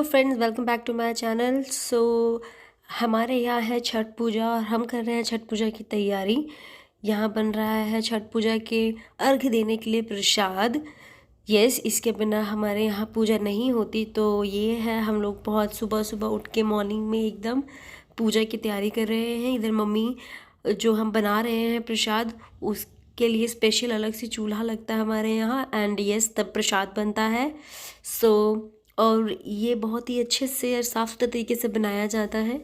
Hello friends, welcome back to my channel. हमारे यहाँ है छठ पूजा और हम कर रहे हैं छठ पूजा की तैयारी। यहाँ बन रहा है छठ पूजा के अर्घ देने के लिए प्रसाद। यस, इसके बिना हमारे यहाँ पूजा नहीं होती। तो ये है, हम लोग बहुत सुबह सुबह उठ के मॉर्निंग में एकदम पूजा की तैयारी कर रहे हैं। इधर मम्मी जो हम बना रहे हैं प्रसाद, उसके लिए स्पेशल अलग से चूल्हा लगता है हमारे यहाँ। एंड यस, तब प्रसाद बनता है। और ये बहुत ही अच्छे से और साफ़ सुथरे तरीके से बनाया जाता है।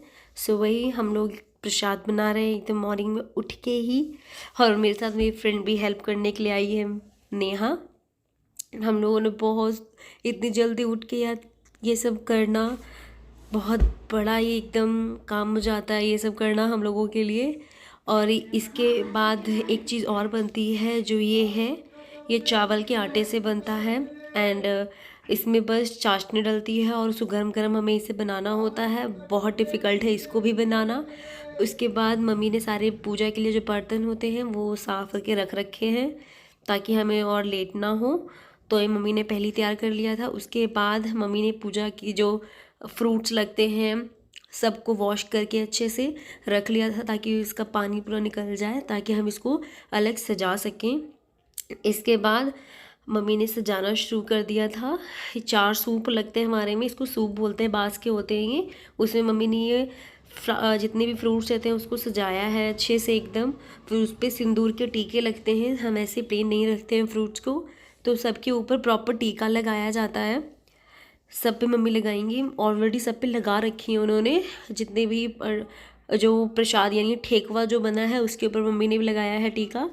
वही हम लोग प्रसाद बना रहे हैं एकदम मॉर्निंग में उठ के ही। और मेरे साथ मेरी फ्रेंड भी हेल्प करने के लिए आई है, नेहा। हम लोगों ने बहुत इतनी जल्दी उठ के यार ये सब करना बहुत बड़ा ही एकदम काम हो जाता है, ये सब करना हम लोगों के लिए। और इसके बाद एक चीज़ और बनती है, जो ये है, ये चावल के आटे से बनता है। एंड इसमें बस चाशनी डलती है और उसको गरम गरम हमें इसे बनाना होता है। बहुत डिफ़िकल्ट है इसको भी बनाना। उसके बाद मम्मी ने सारे पूजा के लिए जो बर्तन होते हैं वो साफ़ करके रख रखे हैं ताकि हमें और लेट ना हो। तो ये मम्मी ने पहले तैयार कर लिया था। उसके बाद मम्मी ने पूजा की जो फ्रूट्स लगते हैं सबको वॉश करके अच्छे से रख लिया था ताकि इसका पानी पूरा निकल जाए, ताकि हम इसको अलग सजा सकें। इसके बाद मम्मी ने सजाना शुरू कर दिया था। 4 सूप लगते हैं हमारे में, इसको सूप बोलते हैं, बाँस के होते हैं ये। उसमें मम्मी ने ये जितने भी फ्रूट्स रहते हैं उसको सजाया है अच्छे से एकदम। फिर उस पर सिंदूर के टीके लगते हैं, हम ऐसे प्लेन नहीं रखते हैं फ्रूट्स को, तो सबके ऊपर प्रॉपर टीका लगाया जाता है। सब पे मम्मी लगाएंगी, ऑलरेडी सब पे लगा रखी है उन्होंने। जितने भी जो प्रसाद यानी ठेकुआ जो बना है उसके ऊपर मम्मी ने भी लगाया है टीका।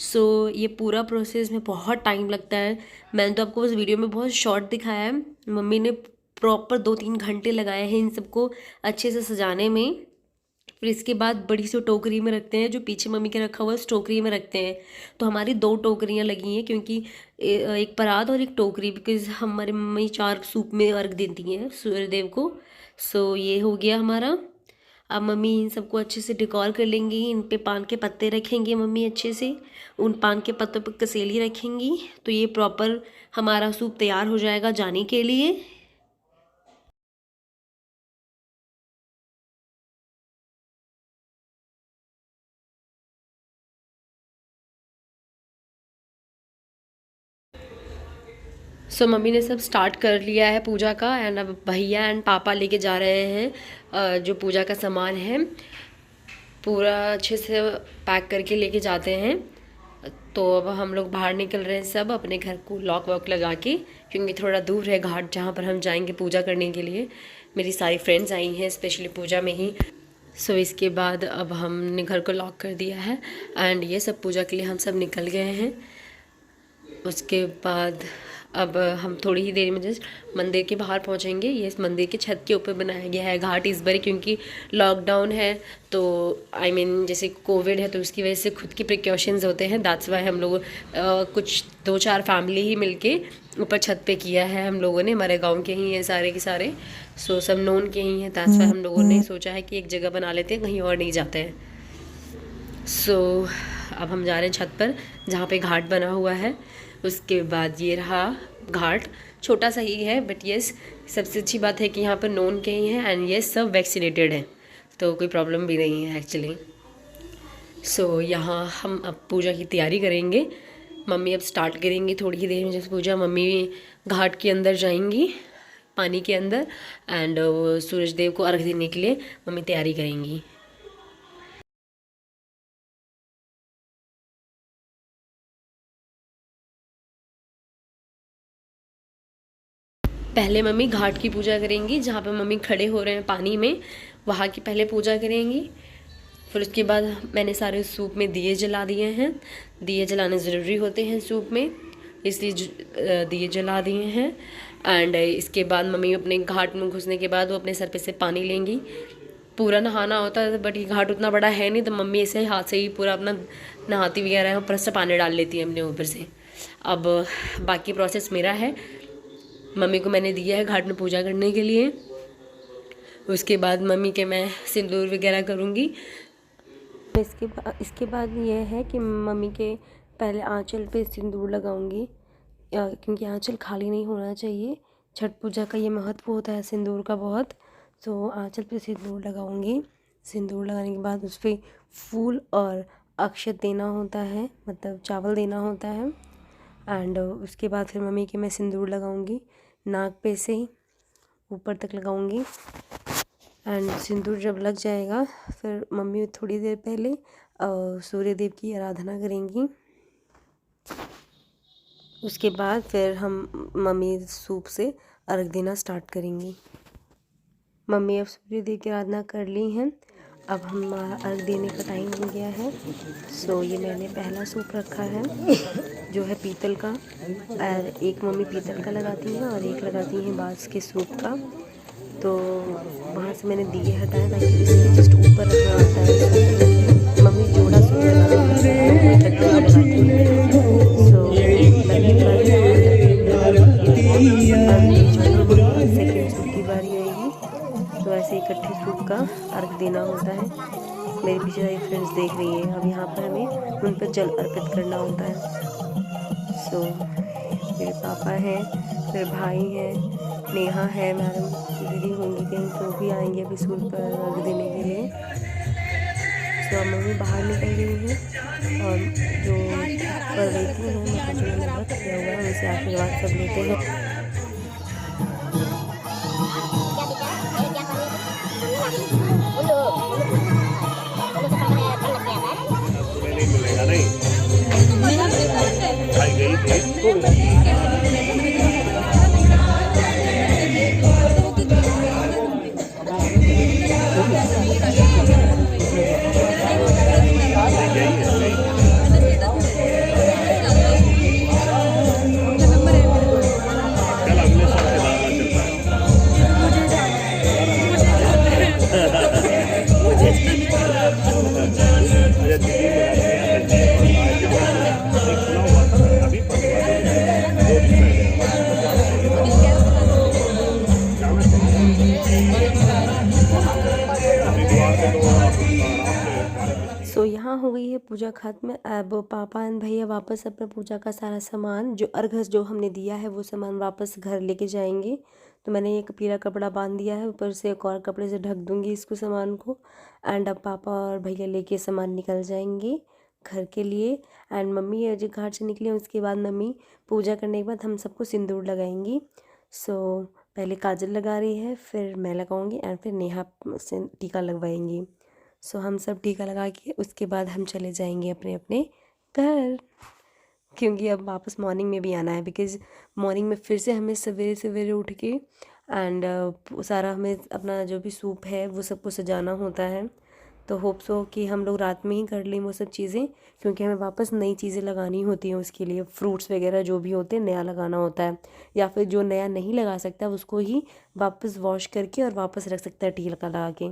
ये पूरा प्रोसेस में बहुत टाइम लगता है। मैंने तो आपको उस वीडियो में बहुत शॉर्ट दिखाया है। मम्मी ने प्रॉपर 2-3 घंटे लगाए हैं इन सबको अच्छे से सजाने में। फिर इसके बाद बड़ी सी टोकरी में रखते हैं, जो पीछे मम्मी के रखा हुआ है उस टोकरी में रखते हैं। तो हमारी 2 टोकरियाँ लगी हैं, क्योंकि एक परात और एक टोकरी, बिकॉज़ हमारी मम्मी 4 सूप में अर्घ देती हैं सूर्यदेव को। ये हो गया हमारा। अब मम्मी इन सबको अच्छे से डेकोर कर लेंगी। इन पे पान के पत्ते रखेंगे मम्मी अच्छे से, उन पान के पत्तों पर कसेली रखेंगी। तो ये प्रॉपर हमारा सूप तैयार हो जाएगा जाने के लिए। मम्मी ने सब स्टार्ट कर लिया है पूजा का। एंड अब भैया एंड पापा लेके जा रहे हैं जो पूजा का सामान है पूरा अच्छे से पैक करके लेके जाते हैं। तो अब हम लोग बाहर निकल रहे हैं सब अपने घर को लॉक वॉक लगा के, क्योंकि थोड़ा दूर है घाट जहाँ पर हम जाएंगे पूजा करने के लिए। मेरी सारी फ्रेंड्स आई हैं स्पेशली पूजा में ही। इसके बाद अब हमने घर को लॉक कर दिया है एंड ये सब पूजा के लिए हम सब निकल गए हैं। उसके बाद अब हम थोड़ी ही देर में जस्ट मंदिर के बाहर पहुंचेंगे। ये इस मंदिर के छत के ऊपर बनाया गया है घाट इस बार, क्योंकि लॉकडाउन है। तो जैसे कोविड है तो उसकी वजह से खुद के प्रिकॉशंस होते हैं। दैट्स वाई हम लोग कुछ 2-4 फैमिली ही मिलके ऊपर छत पे किया है हम लोगों ने। हमारे गाँव के ही हैं सारे के सारे, सब नोन के ही हैं। दैट्स वाई हम लोगों ने सोचा है कि एक जगह बना लेते हैं, कहीं और नहीं जाते हैं। अब हम जा रहे हैं छत पर जहाँ पे घाट बना हुआ है। उसके बाद ये रहा घाट, छोटा सा ही है बट यस सबसे अच्छी बात है कि यहाँ पर नोन के ही हैं एंड यस सब वैक्सीनेटेड हैं, तो कोई प्रॉब्लम भी नहीं है एक्चुअली। यहाँ हम अब पूजा की तैयारी करेंगे। मम्मी अब स्टार्ट करेंगी थोड़ी ही देर में जैसे पूजा। मम्मी घाट के अंदर जाएंगी पानी के अंदर एंड सूरज देव को अर्घ देने के लिए मम्मी तैयारी करेंगी। पहले मम्मी घाट की पूजा करेंगी, जहाँ पे मम्मी खड़े हो रहे हैं पानी में, वहाँ की पहले पूजा करेंगी। फिर उसके बाद मैंने सारे सूप में दिए जला दिए हैं। दिए जलाने ज़रूरी होते हैं सूप में, इसलिए दिए जला दिए हैं। एंड इसके बाद मम्मी अपने घाट में घुसने के बाद वो अपने सर पे से पानी लेंगी। पूरा नहाना होता है बट ये घाट उतना बड़ा है नहीं, तो मम्मी ऐसे हाथ से ही पूरा अपना नहाती वगैरह है, ऊपर से पानी डाल लेती है अपने ऊपर से। अब बाकी प्रोसेस मेरा है। मम्मी को मैंने दिया है घाट में पूजा करने के लिए। उसके बाद मम्मी के मैं सिंदूर वगैरह करूँगी। इसके बाद ये है कि मम्मी के पहले आंचल पे सिंदूर लगाऊंगी, क्योंकि आंचल खाली नहीं होना चाहिए। छठ पूजा का ये महत्व होता है सिंदूर का बहुत। तो आंचल पे सिंदूर लगाऊंगी। सिंदूर लगाने के बाद उस पर फूल और अक्षत देना होता है, मतलब चावल देना होता है। एंड उसके बाद फिर मम्मी के मैं सिंदूर लगाऊंगी, नाक पे से ऊपर तक लगाऊंगी। एंड सिंदूर जब लग जाएगा फिर मम्मी थोड़ी देर पहले सूर्य देव की आराधना करेंगी। उसके बाद फिर हम मम्मी सूप से अर्घ देना स्टार्ट करेंगी। मम्मी अब सूर्य देव की आराधना कर ली हैं, अब हम अर्घ देने का टाइम हो गया है। सो ये मैंने पहला सूप रखा है जो है पीतल का, और एक मम्मी पीतल का लगाती हैं और एक लगाती हैं बांस के सूप का। तो वहाँ से मैंने दिए हटाए ताकि इसके जस्ट ऊपर रखना होता है। मम्मी जोड़ा सूप लगाती हैं। सो लगी सेकेंड सूप की बारी आएगी, तो ऐसे इकट्ठे सूप का अर्घ देना होता है। मेरी पीछे वाली फ्रेंड्स देख रही है। अब यहाँ पर हमें उन पर जल अर्पित करना होता है। सो मेरे पापा हैं, फिर भाई हैं, नेहा है, मैडम दीदी होंगी कहीं तो भी आएंगे अभी सूप पर अर्घ देने के लिए। सो अब मम्मी बाहर निकल गई है और जो परवेती हैं मतलब जो मैंने व्रत किया हुआ है उनसे आशीर्वाद सब लेते हैं। सो यहाँ हो गई है पूजा खत्म। अब पापा एंड भैया वापस अपना पूजा का सारा सामान जो अर्घ जो हमने दिया है वो सामान वापस घर लेके जाएंगे। तो मैंने एक पीला कपड़ा बांध दिया है, ऊपर से एक और कपड़े से ढक दूंगी इसको सामान को। एंड अब पापा और भैया लेके सामान निकल जाएंगे घर के लिए। एंड मम्मी जो घाट से निकले उसके बाद मम्मी पूजा करने के बाद हम सबको सिंदूर लगाएंगी। सो पहले काजल लगा रही है, फिर मैं लगाऊंगी एंड फिर नेहा से टीका लगवाएंगी। सो हम सब टीका लगा के उसके बाद हम चले जाएंगे अपने अपने घर, क्योंकि अब वापस मॉर्निंग में भी आना है। बिकॉज़ मॉर्निंग में फिर से हमें सवेरे सवेरे उठ के एंड सारा हमें अपना जो भी सूप है वो सबको सजाना होता है। तो होप सो कि हम लोग रात में ही कर लें वो सब चीज़ें, क्योंकि हमें वापस नई चीज़ें लगानी होती हैं। उसके लिए फ्रूट्स वगैरह जो भी होते हैं नया लगाना होता है, या फिर जो नया नहीं लगा सकता उसको ही वापस वॉश करके और वापस रख सकता है टीका लगा के।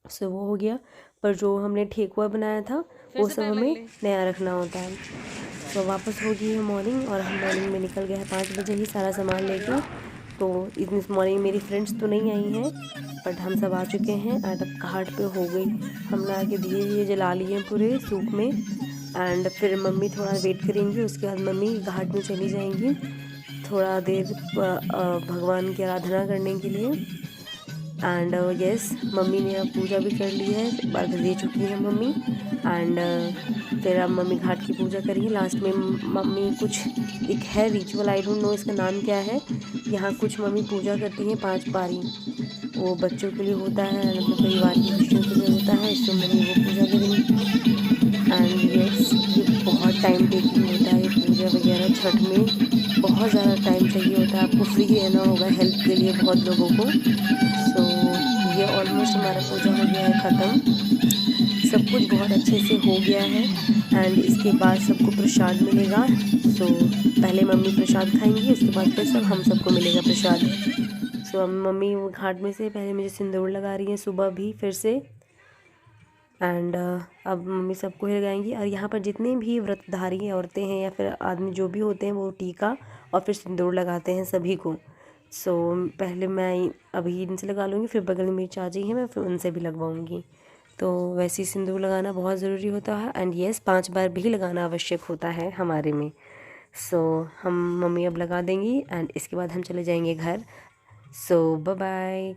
सो वो हो गया, पर जो हमने ठेकुआ बनाया था वो सब हमें नया रखना होता है। तो वापस हो गई है मॉर्निंग और हम मॉर्निंग में निकल गए हैं 5 बजे ही सारा सामान लेकर। तो इतनी मॉर्निंग मेरी फ्रेंड्स तो नहीं आई हैं, बट हम सब आ चुके हैं एंड अब घाट पे हो गई। हम ला के दिए जला लिए पूरे सूप में। एंड फिर मम्मी थोड़ा वेट करेंगी, उसके बाद मम्मी घाट में चली जाएंगी थोड़ा देर भगवान की आराधना करने के लिए। एंड यस, मम्मी ने अब पूजा भी कर ली है, अर्घ दे चुकी है मम्मी। एंड फिर अब मम्मी घाट की पूजा करेंगी। लास्ट में मम्मी कुछ एक है रिचुअल, आई डोंट नो इसका नाम क्या है। यहाँ कुछ मम्मी पूजा करती हैं 5 बारी, वो बच्चों के लिए होता है, अपने परिवार की खुशियों के लिए होता है। इससे मम्मी वो पूजा करेंगी। एंड यस, ये बहुत टाइम टेकिंग होता है ये पूजा वगैरह। छठ में बहुत ज़्यादा टाइम चाहिए होता है, आपको फ्री रहना होगा हेल्प के लिए बहुत लोगों को। सो ये ऑलमोस्ट हमारा पूजा हो गया है ख़त्म, सब कुछ बहुत अच्छे से हो गया है। एंड इसके बाद सबको प्रसाद मिलेगा। सो पहले मम्मी प्रसाद खाएंगी, उसके बाद फिर सब हम सबको मिलेगा प्रसाद। सो मम्मी वो घाट में से पहले मुझे सिंदूर लगा रही हैं सुबह भी फिर से। एंड अब मम्मी सबको ही लगाएंगी। और यहाँ पर जितने भी व्रतधारी औरतें हैं या फिर आदमी जो भी होते हैं वो टीका और फिर सिंदूर लगाते हैं सभी को। सो पहले मैं अभी इनसे लगा लूँगी, फिर बगल में मेरी चाची हैं मैं फिर उनसे भी लगवाऊँगी। तो वैसे ही सिंदूर लगाना बहुत ज़रूरी होता है। एंड येस, 5 बार भी लगाना आवश्यक होता है हमारे में। सो हम मम्मी अब लगा देंगी एंड इसके बाद हम चले जाएंगे घर। सो बाय बाय,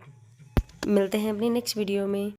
मिलते हैं अपनी नेक्स्ट वीडियो में।